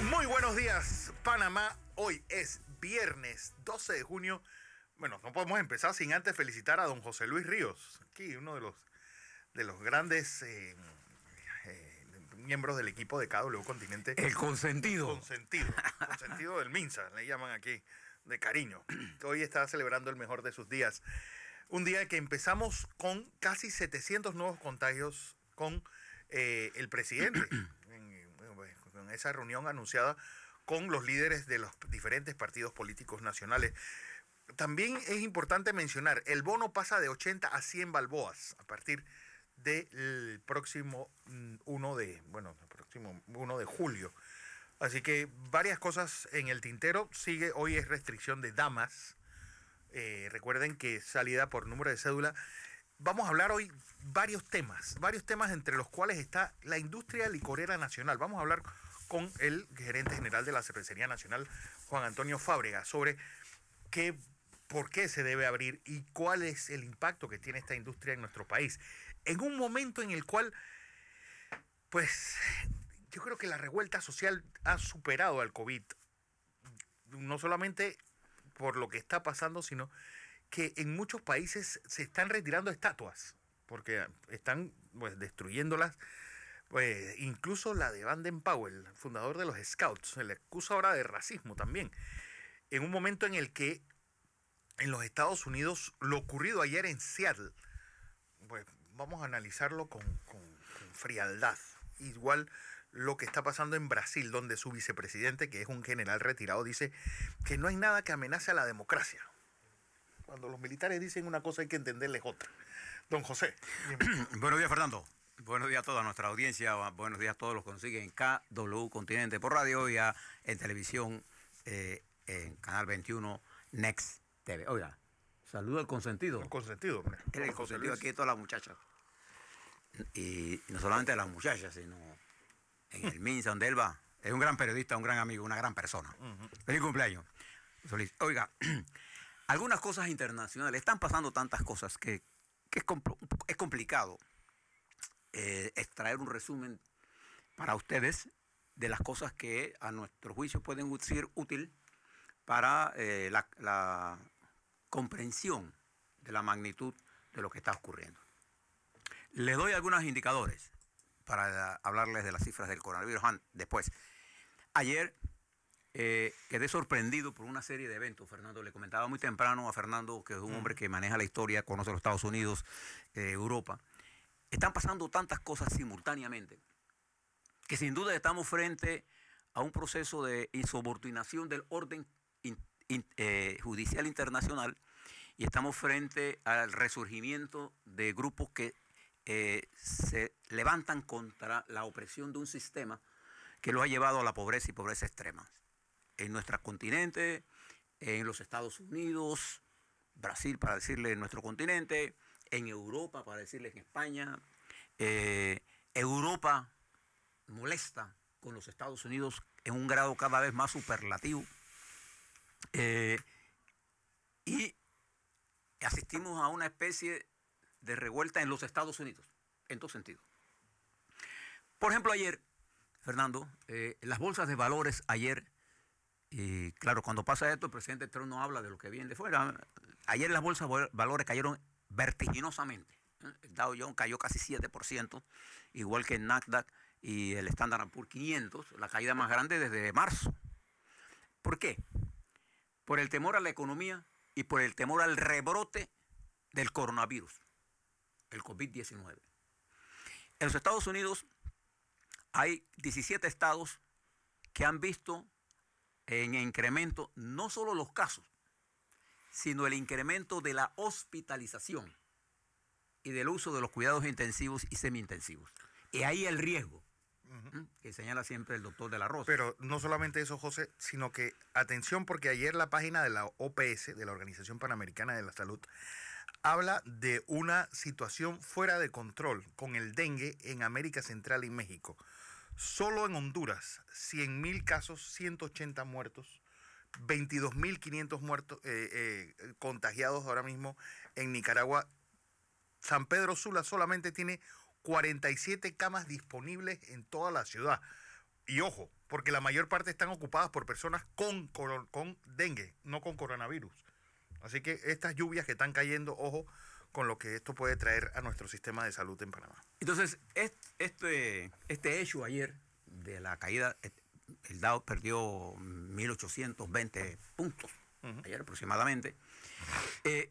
Muy buenos días, Panamá. Hoy es viernes 12 de junio. Bueno, no podemos empezar sin antes felicitar a don José Luis Ríos, aquí uno de los grandes miembros del equipo de KW Continente. El consentido. Consentido del Minsa, le llaman aquí, de cariño. Hoy está celebrando el mejor de sus días. Un día que empezamos con casi 700 nuevos contagios con el presidente, con esa reunión anunciada con los líderes de los diferentes partidos políticos nacionales. También es importante mencionar, el bono pasa de 80 a 100 balboas a partir del próximo 1 de julio. Así que varias cosas en el tintero. Hoy es restricción de damas. Recuerden que salida por número de cédula. Vamos a hablar hoy varios temas entre los cuales está la industria licorera nacional. Vamos a hablar con el gerente general de la Cervecería Nacional, Juan Antonio Fábrega, sobre por qué se debe abrir y cuál es el impacto que tiene esta industria en nuestro país. En un momento en el cual, pues, yo creo que la revuelta social ha superado al COVID. No solamente por lo que está pasando, sino que en muchos países se están retirando estatuas, porque están pues destruyéndolas. Pues, incluso la de Baden-Powell, fundador de los Scouts, se le acusa ahora de racismo también. En un momento en el que en los Estados Unidos, lo ocurrido ayer en Seattle, pues vamos a analizarlo con frialdad. Igual lo que está pasando en Brasil, donde su vicepresidente, que es un general retirado, dice que no hay nada que amenace a la democracia. Cuando los militares dicen una cosa hay que entenderles otra. Don José. Buenos días, Fernando. Buenos días a toda nuestra audiencia. Buenos días a todos los que nos siguen en KW Continente por radio y en televisión en Canal 21 Next TV. Oiga, saludo al consentido. El consentido, hombre. Él es el consentido aquí de todas las muchachas. Y no solamente de las muchachas, sino en el Minsa, donde él va. Es un gran periodista, un gran amigo, una gran persona. Feliz cumpleaños, Solís. Oiga, algunas cosas internacionales. Están pasando tantas cosas que es complicado extraer un resumen para ustedes de las cosas que a nuestro juicio pueden ser útil para la comprensión de la magnitud de lo que está ocurriendo. Les doy algunos indicadores para hablarles de las cifras del coronavirus después. Ayer quedé sorprendido por una serie de eventos. Fernando, le comentaba muy temprano a Fernando, que es un hombre que maneja la historia, conoce los Estados Unidos, Europa. Están pasando tantas cosas simultáneamente que sin duda estamos frente a un proceso de insubordinación del orden judicial internacional y estamos frente al resurgimiento de grupos que se levantan contra la opresión de un sistema que lo ha llevado a la pobreza y pobreza extrema. En nuestro continente, en los Estados Unidos, Brasil, para decirle en nuestro continente, en Europa, para decirles en España. Europa molesta con los Estados Unidos en un grado cada vez más superlativo. Y asistimos a una especie de revuelta en los Estados Unidos, en todo sentido. Por ejemplo, ayer, Fernando, las bolsas de valores ayer, y claro, cuando pasa esto, el presidente Trump no habla de lo que viene de fuera. Ayer las bolsas de valores cayeron vertiginosamente. El Dow Jones cayó casi 7%, igual que el Nasdaq y el Standard & Poor's 500, la caída más grande desde marzo. ¿Por qué? Por el temor a la economía y por el temor al rebrote del coronavirus, el COVID-19. En los Estados Unidos hay 17 estados que han visto en incremento no solo los casos, sino el incremento de la hospitalización y del uso de los cuidados intensivos y semi-intensivos. Y ahí el riesgo, que señala siempre el doctor de la Rosa. Pero no solamente eso, José, sino que, atención, porque ayer la página de la OPS, de la Organización Panamericana de la Salud, habla de una situación fuera de control con el dengue en América Central y México. Solo en Honduras, 100.000 casos, 180 muertos, 22.500 muertos contagiados ahora mismo en Nicaragua. San Pedro Sula solamente tiene 47 camas disponibles en toda la ciudad. Y ojo, porque la mayor parte están ocupadas por personas con dengue, no con coronavirus. Así que estas lluvias que están cayendo, ojo con lo que esto puede traer a nuestro sistema de salud en Panamá. Entonces, este hecho ayer de la caída, el Dow perdió 1.820 puntos, ayer aproximadamente,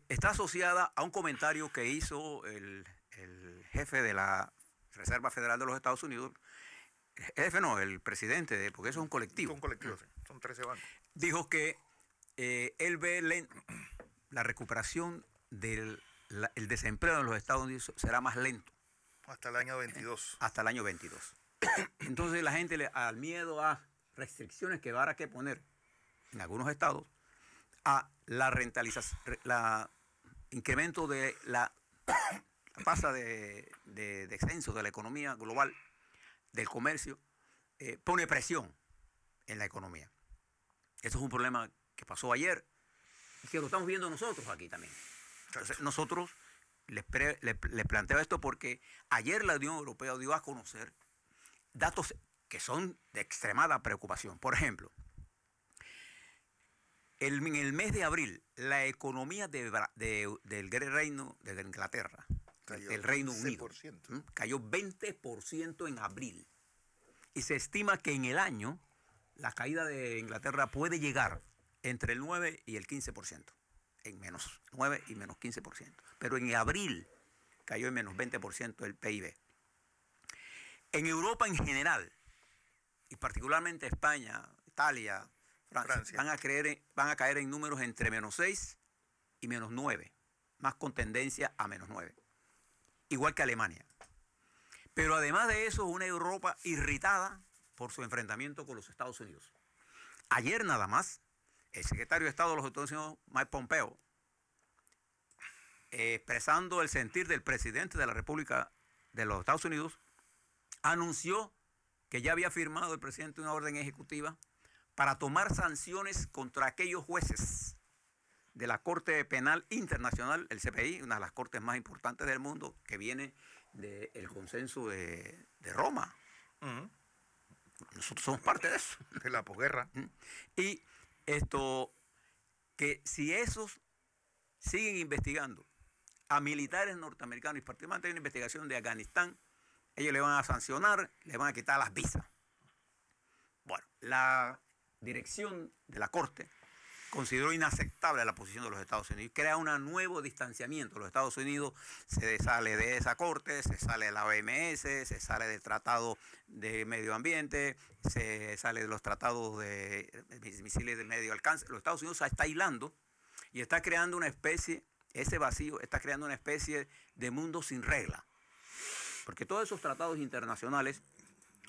está asociada a un comentario que hizo el jefe de la Reserva Federal de los Estados Unidos, jefe no, el presidente, porque eso es un colectivo. Es un colectivo, sí. Son 13 bancos. Dijo que él ve la recuperación del el desempleo en los Estados Unidos será más lento. Hasta el año 22. Hasta el año 22. Entonces la gente al miedo a restricciones que va a haber que poner en algunos estados, a la rentalización, incremento de la tasa de descenso de la economía global, del comercio, pone presión en la economía. Eso es un problema que pasó ayer y que lo estamos viendo nosotros aquí también. Entonces, nosotros les planteo esto porque ayer la Unión Europea dio a conocer datos que son de extremada preocupación. Por ejemplo, en el mes de abril, la economía del Reino de Inglaterra, del Reino Unido, cayó 20% en abril. Y se estima que en el año la caída de Inglaterra puede llegar entre el 9 y el 15%. En menos 9 y menos 15%. Pero en abril cayó en menos 20% el PIB. En Europa en general, y particularmente España, Italia, Francia. Van a caer en números entre menos 6 y menos 9, más con tendencia a menos 9. Igual que Alemania. Pero además de eso, una Europa irritada por su enfrentamiento con los Estados Unidos. Ayer nada más, el secretario de Estado de los Estados Unidos, Mike Pompeo, expresando el sentir del presidente de la República de los Estados Unidos, anunció que ya había firmado el presidente una orden ejecutiva para tomar sanciones contra aquellos jueces de la Corte Penal Internacional, el CPI, una de las cortes más importantes del mundo, que viene del consenso de Roma. Nosotros somos parte de eso. De la posguerra. Y esto, que si esos siguen investigando a militares norteamericanos, y particularmente en la investigación de Afganistán, ellos le van a sancionar, le van a quitar las visas. Bueno, la dirección de la Corte consideró inaceptable la posición de los Estados Unidos y crea un nuevo distanciamiento. Los Estados Unidos se sale de esa Corte, se sale de la OMS, se sale del Tratado de Medio Ambiente, se sale de los tratados de misiles de medio alcance. Los Estados Unidos está hilando y está creando una especie, ese vacío, está creando una especie de mundo sin regla. Porque todos esos tratados internacionales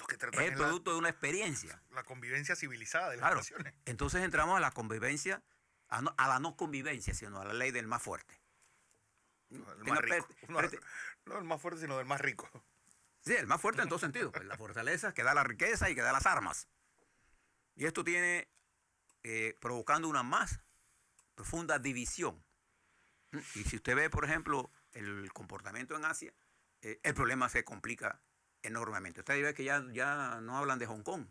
es el producto de una experiencia. La convivencia civilizada de las naciones. Entonces entramos a la convivencia, a la no convivencia, sino a la ley del más fuerte. No, el más rico. No el más fuerte, sino del más rico. Sí, el más fuerte en todo sentido. Pues la fortaleza que da la riqueza y que da las armas. Y esto tiene provocando una más profunda división. Y si usted ve, por ejemplo, el comportamiento en Asia, el problema se complica enormemente. Usted ve que ya no hablan de Hong Kong.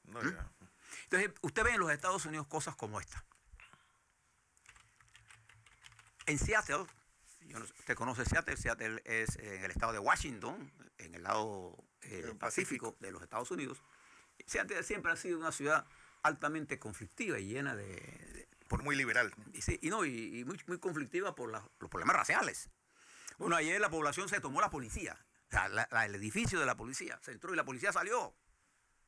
No, ya. Entonces, usted ve en los Estados Unidos cosas como esta. En Seattle, usted conoce Seattle, Seattle es en el estado de Washington, en el lado pacífico de los Estados Unidos. Seattle siempre ha sido una ciudad altamente conflictiva y llena por muy liberal. Y muy conflictiva por los problemas raciales. Bueno, ayer la población se tomó la policía. O sea, el edificio de la policía se entró y la policía salió.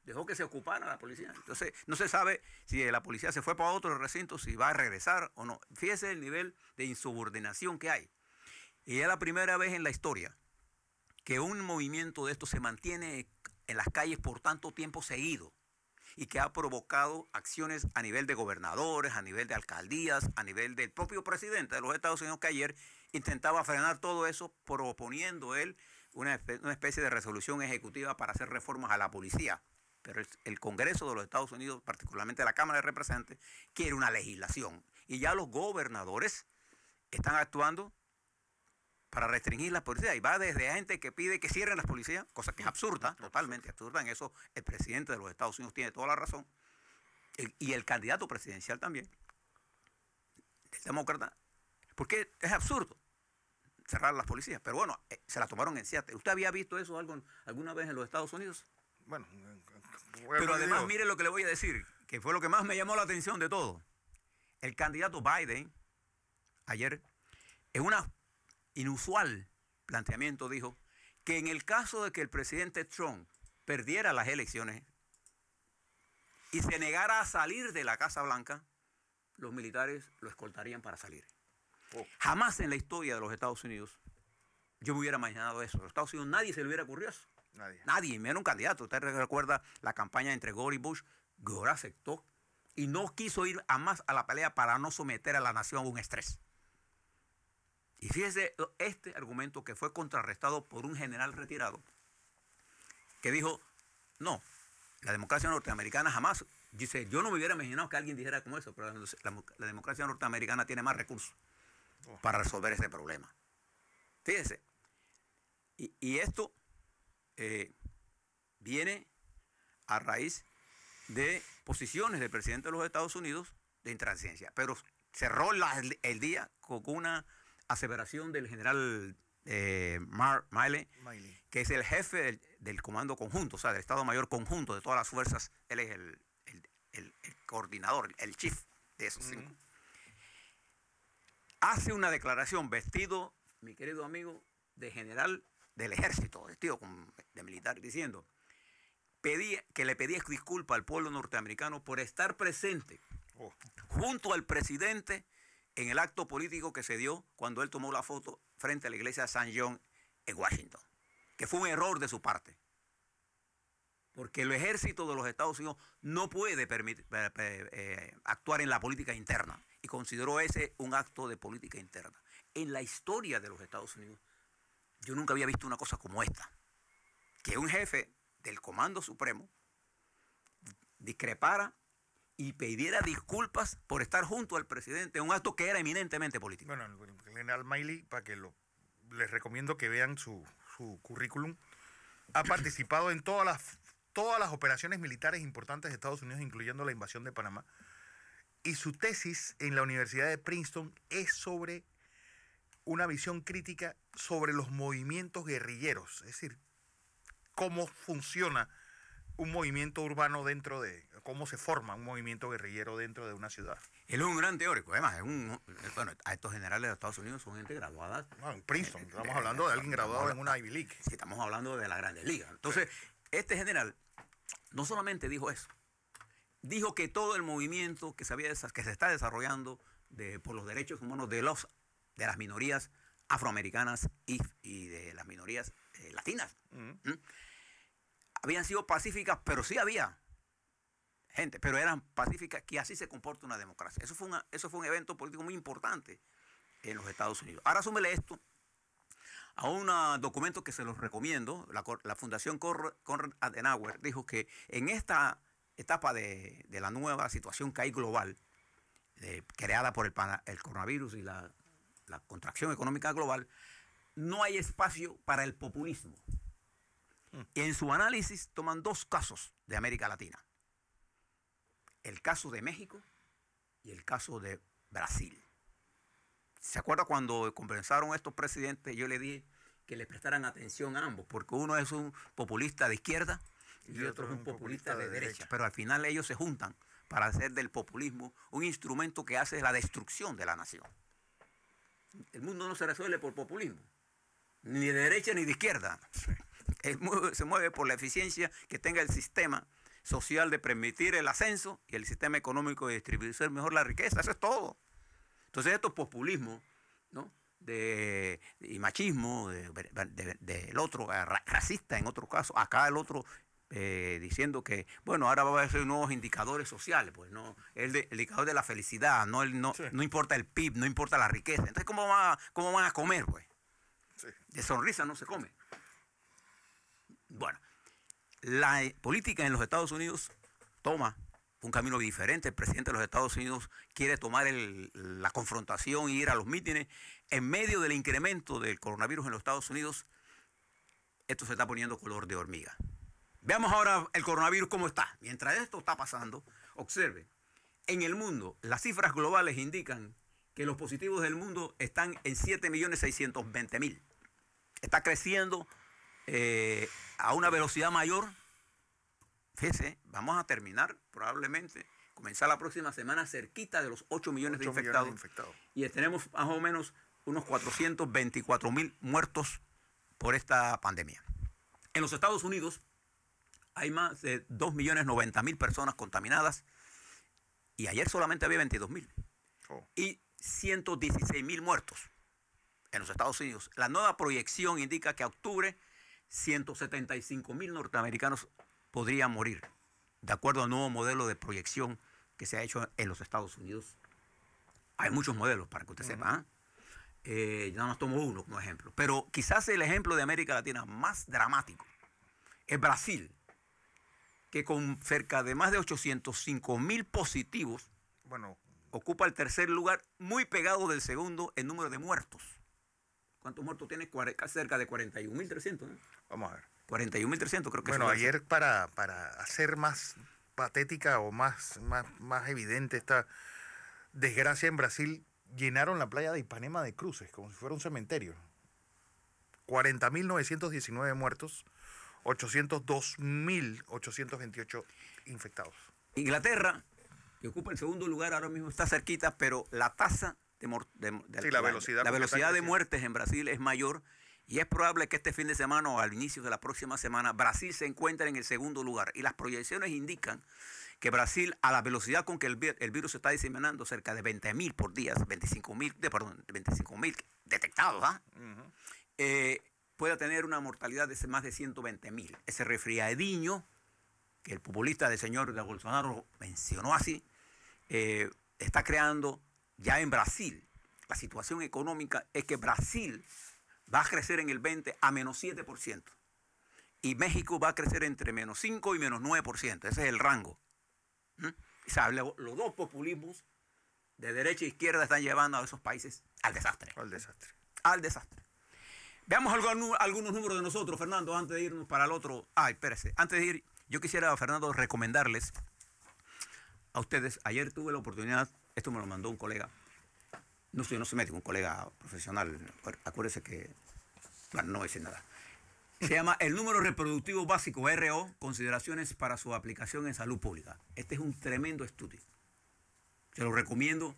Dejó que se ocupara la policía. Entonces, no se sabe si la policía se fue para otro recinto, si va a regresar o no. Fíjese el nivel de insubordinación que hay. Y es la primera vez en la historia que un movimiento de esto se mantiene en las calles por tanto tiempo seguido y que ha provocado acciones a nivel de gobernadores, a nivel de alcaldías, a nivel del propio presidente de los Estados Unidos, que ayer intentaba frenar todo eso proponiendo él una especie de resolución ejecutiva para hacer reformas a la policía. Pero el Congreso de los Estados Unidos, particularmente la Cámara de Representantes, quiere una legislación. Y ya los gobernadores están actuando para restringir la policía. Y va desde gente que pide que cierren las policías, cosa que es absurda, totalmente absurda. En eso el presidente de los Estados Unidos tiene toda la razón. Y el candidato presidencial también, el demócrata, porque es absurdo cerrar las policías. Pero bueno, se la tomaron en Seattle. ¿Usted había visto eso alguna vez en los Estados Unidos? Bueno, pero además, mire lo que le voy a decir, que fue lo que más me llamó la atención de todo. El candidato Biden, ayer, en un inusual planteamiento, dijo que en el caso de que el presidente Trump perdiera las elecciones y se negara a salir de la Casa Blanca, los militares lo escoltarían para salir. Jamás en la historia de los Estados Unidos yo me hubiera imaginado eso. En los Estados Unidos nadie se le hubiera ocurrido eso. Nadie, menos un candidato. Usted recuerda la campaña entre Gore y Bush. Gore aceptó y no quiso ir a más a la pelea para no someter a la nación a un estrés. Y fíjese este argumento que fue contrarrestado por un general retirado que dijo, no, la democracia norteamericana jamás, dice, yo no me hubiera imaginado que alguien dijera como eso, pero la democracia norteamericana tiene más recursos para resolver ese problema. Fíjese, y esto viene a raíz de posiciones del presidente de los Estados Unidos de intransigencia, pero cerró el día con una aseveración del general Milley, que es el jefe del comando conjunto, o sea, del Estado Mayor conjunto de todas las fuerzas. Él es el coordinador, el chief de esos cinco. Hace una declaración vestido, mi querido amigo, de general del ejército, vestido de militar, diciendo que le pedía disculpas al pueblo norteamericano por estar presente junto al presidente en el acto político que se dio cuando él tomó la foto frente a la iglesia de San John en Washington, que fue un error de su parte, porque el ejército de los Estados Unidos no puede actuar en la política interna, y consideró ese un acto de política interna. En la historia de los Estados Unidos, yo nunca había visto una cosa como esta, que un jefe del Comando Supremo discrepara y pidiera disculpas por estar junto al presidente, un acto que era eminentemente político. Bueno, el general Milley, para que les recomiendo que vean su currículum, ha participado en todas las operaciones militares importantes de Estados Unidos, incluyendo la invasión de Panamá, y su tesis en la Universidad de Princeton es sobre una visión crítica sobre los movimientos guerrilleros, es decir, cómo funciona un movimiento urbano cómo se forma un movimiento guerrillero dentro de una ciudad. Él es un gran teórico, además, bueno, a estos generales de Estados Unidos son gente graduada. No, en Princeton, estamos hablando de alguien graduado en una Ivy League. Sí, estamos hablando de la Grandes Ligas. Entonces, este general no solamente dijo eso, dijo que todo el movimiento que se está desarrollando por los derechos humanos de las minorías afroamericanas y de las minorías latinas habían sido pacíficas, pero sí había gente, pero eran pacíficas, que así se comporta una democracia. Eso fue un evento político muy importante en los Estados Unidos. Ahora súmele esto a un documento que se los recomiendo. La Fundación Konrad Adenauer dijo que en esta etapa de la nueva situación que hay global, creada por el coronavirus y la contracción económica global, no hay espacio para el populismo. Y en su análisis toman dos casos de América Latina: el caso de México y el caso de Brasil. ¿Se acuerda cuando conversaron estos presidentes? Yo le dije que le prestaran atención a ambos, porque uno es un populista de izquierda y otro es un populista de derecha. Pero al final ellos se juntan para hacer del populismo un instrumento que hace la destrucción de la nación. El mundo no se resuelve por populismo, ni de derecha ni de izquierda. Se mueve por la eficiencia que tenga el sistema social de permitir el ascenso y el sistema económico de distribuir mejor la riqueza. Eso es todo. Entonces estos populismos, ¿no?, y machismo del otro, racista en otro caso, acá el otro diciendo que, bueno, ahora va a haber nuevos indicadores sociales, pues no, el indicador de la felicidad, no importa el PIB, no importa la riqueza. Entonces, ¿cómo van a comer, pues? Sí. De sonrisa no se come. Bueno, la política en los Estados Unidos toma un camino diferente. El presidente de los Estados Unidos quiere tomar la confrontación e ir a los mítines. En medio del incremento del coronavirus en los Estados Unidos, esto se está poniendo color de hormiga. Veamos ahora el coronavirus cómo está. Mientras esto está pasando, observe, en el mundo las cifras globales indican que los positivos del mundo están en 7.620.000. Está creciendo a una velocidad mayor. Fíjese, vamos a terminar probablemente, comenzar la próxima semana cerquita de los 8 millones de infectados. Y tenemos más o menos unos 424.000 muertos por esta pandemia. En los Estados Unidos hay más de 2.090.000 personas contaminadas y ayer solamente había 22.000. Y 116.000 muertos en los Estados Unidos. La nueva proyección indica que a octubre 175.000 norteamericanos podrían morir, de acuerdo al nuevo modelo de proyección que se ha hecho en los Estados Unidos. Hay muchos modelos, para que usted sepa. Nada más tomo uno como ejemplo. Pero quizás el ejemplo de América Latina más dramático es Brasil, que con cerca de más de 805.000 positivos, ocupa el tercer lugar, muy pegado del segundo en número de muertos. ¿Cuántos muertos tiene? Cerca de 41.300. ¿no? Vamos a ver. 41.300 creo que Bueno, ayer para hacer más patética o más evidente esta desgracia en Brasil, llenaron la playa de Ipanema de cruces, como si fuera un cementerio. 40.919 muertos, 802.828 infectados. Inglaterra, que ocupa el segundo lugar, ahora mismo está cerquita, pero la tasa la velocidad de muertes en Brasil es mayor y es probable que este fin de semana o al inicio de la próxima semana Brasil se encuentre en el segundo lugar. Y las proyecciones indican que Brasil, a la velocidad con que el virus se está diseminando, cerca de 20.000 por día, 25.000 detectados, puede tener una mortalidad de más de 120.000. Ese resfriadiño que el populista del señor Bolsonaro mencionó así, está creando ya en Brasil. La situación económica es que Brasil va a crecer en el 20 a menos 7%. Y México va a crecer entre menos 5 y menos 9%. Ese es el rango. O sea, los dos populismos de derecha e izquierda están llevando a esos países al desastre. Al desastre. Veamos algunos números de nosotros, Fernando, antes de irnos para el otro. Espérese. Antes de ir, yo quisiera, Fernando, recomendarles a ustedes. Ayer tuve la oportunidad, esto me lo mandó un colega. No soy médico, un colega profesional. Acuérdese que, bueno, no voy a decir nada. Se llama el número reproductivo básico, RO, consideraciones para su aplicación en salud pública. Este es un tremendo estudio. Se lo recomiendo.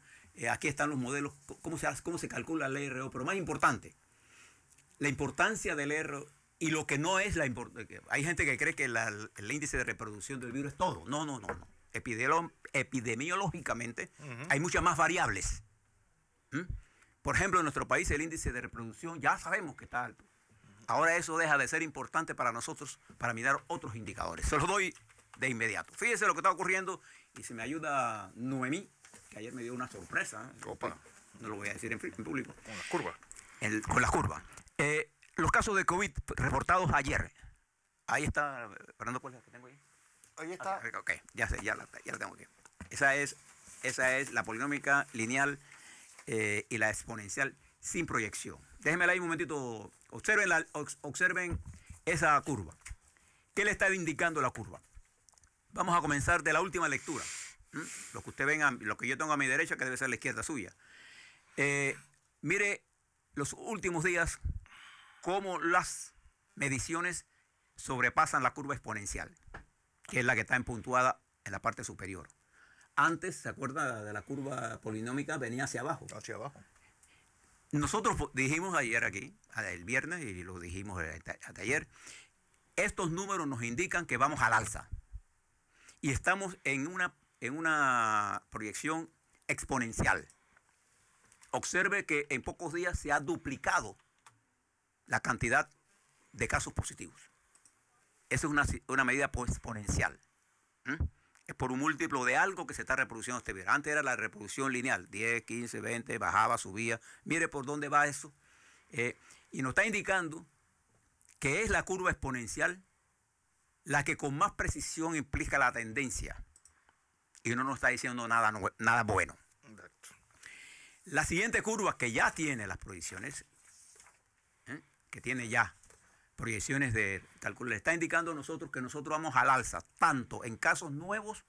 Aquí están los modelos, cómo se calcula el RO, pero más importante, la importancia del RO y lo que no es la importancia. Hay gente que cree que el índice de reproducción del virus es todo. No. Epidemiológicamente hay muchas más variables. Por ejemplo, en nuestro país el índice de reproducción ya sabemos que está alto. Ahora eso deja de ser importante para nosotros para mirar otros indicadores. Se los doy de inmediato. Fíjese lo que está ocurriendo y si me ayuda Noemí, que ayer me dio una sorpresa. Opa. No lo voy a decir en público. Con las curvas. Con las curvas. Los casos de COVID reportados ayer. Ahí está, Fernando, ¿cuál es la que tengo ahí? Ahí está. Ok, ya sé, ya la tengo aquí. Esa es la polinómica lineal y la exponencial sin proyección. Déjenmela ahí un momentito. Observen esa curva. ¿Qué le está indicando la curva? Vamos a comenzar de la última lectura. Lo que usted venga, lo que yo tengo a mi derecha, que debe ser la izquierda suya. Mire los últimos días cómo las mediciones sobrepasan la curva exponencial, que es la que está puntuada en la parte superior. Antes, ¿se acuerda de la curva polinómica? Venía hacia abajo. Hacia abajo. Nosotros dijimos ayer aquí, el viernes, y lo dijimos hasta ayer, estos números nos indican que vamos al alza. Y estamos en una proyección exponencial. Observe que en pocos días se ha duplicado la cantidad de casos positivos. Esa es una medida exponencial. Es por un múltiplo de algo que se está reproduciendo este virus. Antes era la reproducción lineal, 10, 15, 20, bajaba, subía. Mire por dónde va eso. Y nos está indicando que es la curva exponencial la que con más precisión implica la tendencia. y no nos está diciendo nada, nada bueno. Exacto. La siguiente curva que ya tiene las proyecciones, que tiene ya proyecciones de cálculo, le está indicando a nosotros que nosotros vamos al alza, tanto en casos nuevos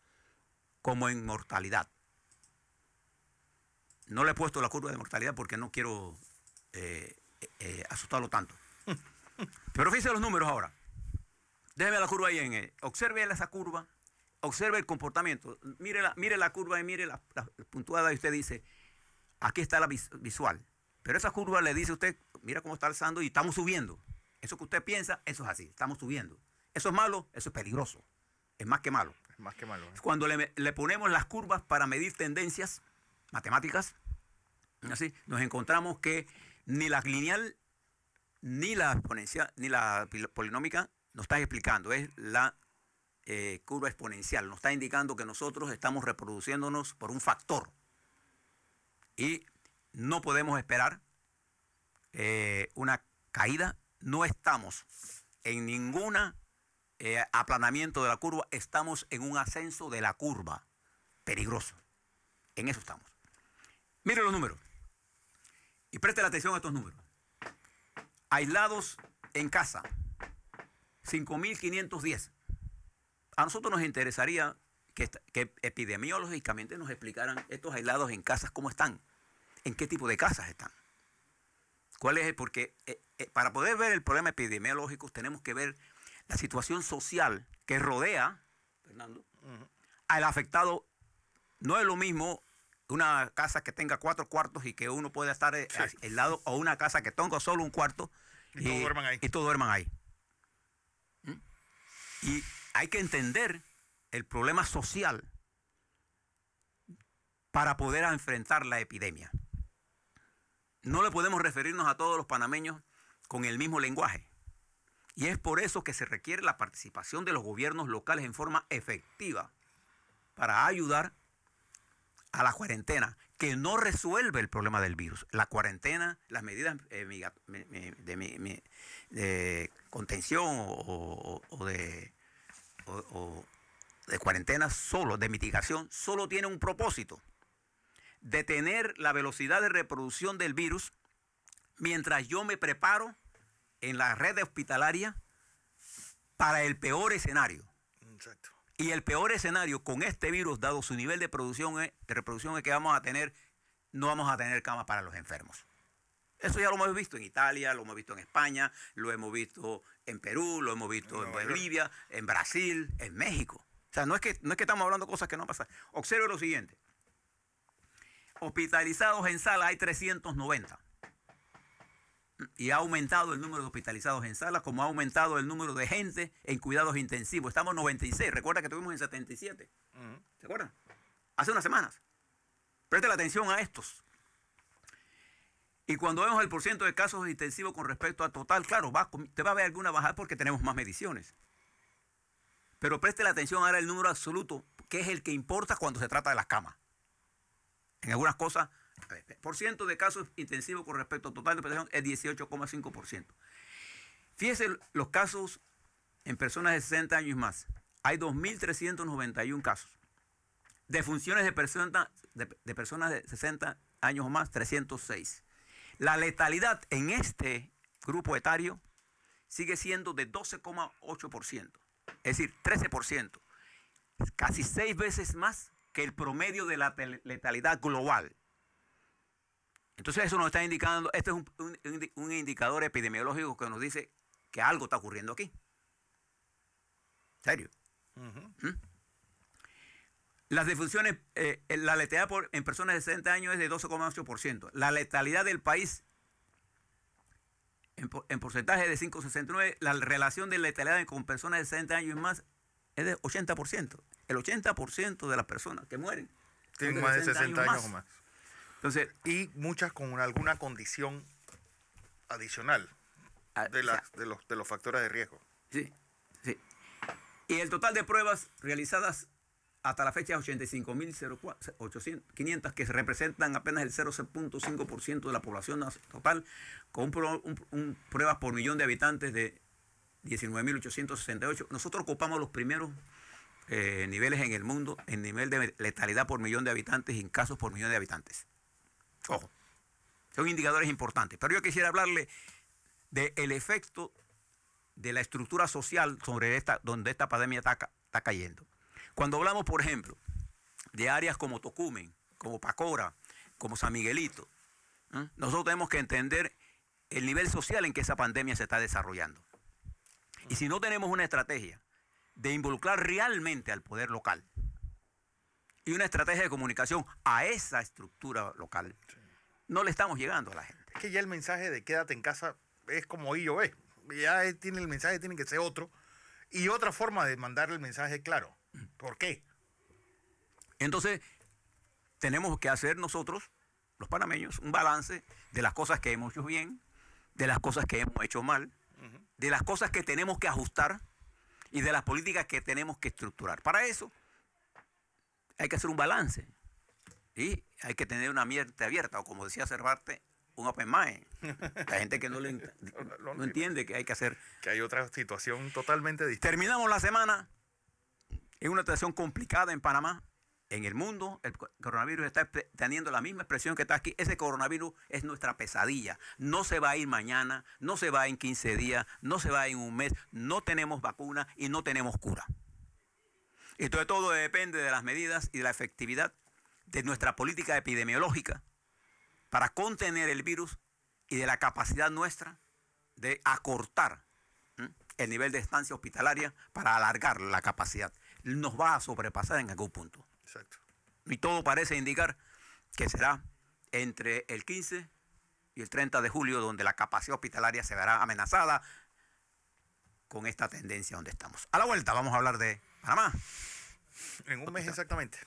como en mortalidad. No le he puesto la curva de mortalidad porque no quiero asustarlo tanto. Pero fíjese los números ahora. Déjeme la curva ahí observe esa curva, observe el comportamiento. Mire la curva y mire la puntuada y usted dice, aquí está la visual. Pero esa curva le dice a usted, mira cómo está alzando y estamos subiendo. Eso que usted piensa, eso es así, estamos subiendo. Eso es malo, eso es peligroso. Es más que malo. Es más que malo. Cuando le ponemos las curvas para medir tendencias matemáticas, así, nos encontramos que ni la lineal, ni la exponencial, ni la polinómica nos está explicando. Es la curva exponencial. Nos está indicando que nosotros estamos reproduciéndonos por un factor. Y no podemos esperar una caída. No estamos en ningún aplanamiento de la curva. Estamos en un ascenso de la curva. Peligroso. En eso estamos. Mire los números. Y preste la atención a estos números. Aislados en casa, 5.510. A nosotros nos interesaría que epidemiológicamente nos explicaran estos aislados en casas cómo están, en qué tipo de casas están. ¿Cuál es? Porque para poder ver el problema epidemiológico tenemos que ver la situación social que rodea, Fernando, al afectado. No es lo mismo una casa que tenga 4 cuartos y que uno pueda estar aislado, o una casa que tenga solo un cuarto y todos duerman ahí. Y todos duerman ahí. Y hay que entender el problema social para poder enfrentar la epidemia. No le podemos referirnos a todos los panameños con el mismo lenguaje. Y es por eso que se requiere la participación de los gobiernos locales en forma efectiva para ayudar a la cuarentena, que no resuelve el problema del virus. La cuarentena, las medidas de contención o de cuarentena solo, de mitigación, solo tiene un propósito: detener la velocidad de reproducción del virus mientras yo me preparo en la red hospitalaria para el peor escenario. Exacto. Y el peor escenario con este virus, dado su nivel de reproducción que vamos a tener, no vamos a tener cama para los enfermos. Eso ya lo hemos visto en Italia, lo hemos visto en España, lo hemos visto en Perú, lo hemos visto en Bolivia, en Brasil, en México. O sea, no es que estamos hablando de cosas que no pasan. Observe lo siguiente. Hospitalizados en sala hay 390. Y ha aumentado el número de hospitalizados en sala, como ha aumentado el número de gente en cuidados intensivos. Estamos en 96. Recuerda que estuvimos en 77. ¿Se acuerdan? Hace unas semanas. Preste la atención a estos. Y cuando vemos el porcentaje de casos intensivos con respecto a total, claro, te va a haber alguna bajada porque tenemos más mediciones. Pero preste la atención ahora al número absoluto, que es el que importa cuando se trata de las camas. En algunas cosas, por ciento de casos intensivos con respecto a total de operación es 18,5%. Fíjese los casos en personas de 60 años y más. Hay 2.391 casos. Defunciones de personas de 60 años o más, 306. La letalidad en este grupo etario sigue siendo de 12,8%. Es decir, 13%. Casi 6 veces más que el promedio de la letalidad global. Entonces eso nos está indicando, este es un indicador epidemiológico que nos dice que algo está ocurriendo aquí. ¿Serio? Las defunciones, la letalidad en personas de 60 años es de 12,8%. La letalidad del país, en porcentaje de 5,69, la relación de letalidad con personas de 60 años y más es de 80%. El 80% de las personas que mueren tienen más de 60 años o más. Entonces, y muchas con alguna condición adicional de los factores de riesgo. Sí, sí. Y el total de pruebas realizadas hasta la fecha es 85.500, que representan apenas el 0,5% de la población total, con pruebas por millón de habitantes de 19.868. Nosotros ocupamos los primeros niveles en el mundo en nivel de letalidad por millón de habitantes y en casos por millón de habitantes. Ojo, son indicadores importantes. Pero yo quisiera hablarle del efecto de la estructura social sobre donde esta pandemia está cayendo. Cuando hablamos, por ejemplo, de áreas como Tocumen, como Pacora, como San Miguelito, nosotros tenemos que entender el nivel social en que esa pandemia se está desarrollando. Y si no tenemos una estrategia de involucrar realmente al poder local y una estrategia de comunicación a esa estructura local, no le estamos llegando a la gente. Es que ya el mensaje de quédate en casa es como I o B. Ya tiene el mensaje, tiene que ser otro. Y otra forma de mandar el mensaje claro. ¿Por qué? Entonces, tenemos que hacer nosotros, los panameños, un balance de las cosas que hemos hecho bien, de las cosas que hemos hecho mal, de las cosas que tenemos que ajustar y de las políticas que tenemos que estructurar. Para eso hay que hacer un balance y hay que tener una mente abierta, o como decía Cervantes, un open mind. La gente que no entiende que hay que hacer. Que hay otra situación totalmente distinta. Terminamos la semana en una situación complicada en Panamá. En el mundo, el coronavirus está teniendo la misma expresión que está aquí. Ese coronavirus es nuestra pesadilla. No se va a ir mañana, no se va en 15 días, no se va en un mes. No tenemos vacuna y no tenemos cura. Entonces todo depende de las medidas y de la efectividad de nuestra política epidemiológica para contener el virus y de la capacidad nuestra de acortar el nivel de estancia hospitalaria para alargar la capacidad. Nos va a sobrepasar en algún punto. Exacto. Y todo parece indicar que será entre el 15 y el 30 de julio donde la capacidad hospitalaria se verá amenazada con esta tendencia donde estamos. A la vuelta vamos a hablar de Panamá. En un mes exactamente.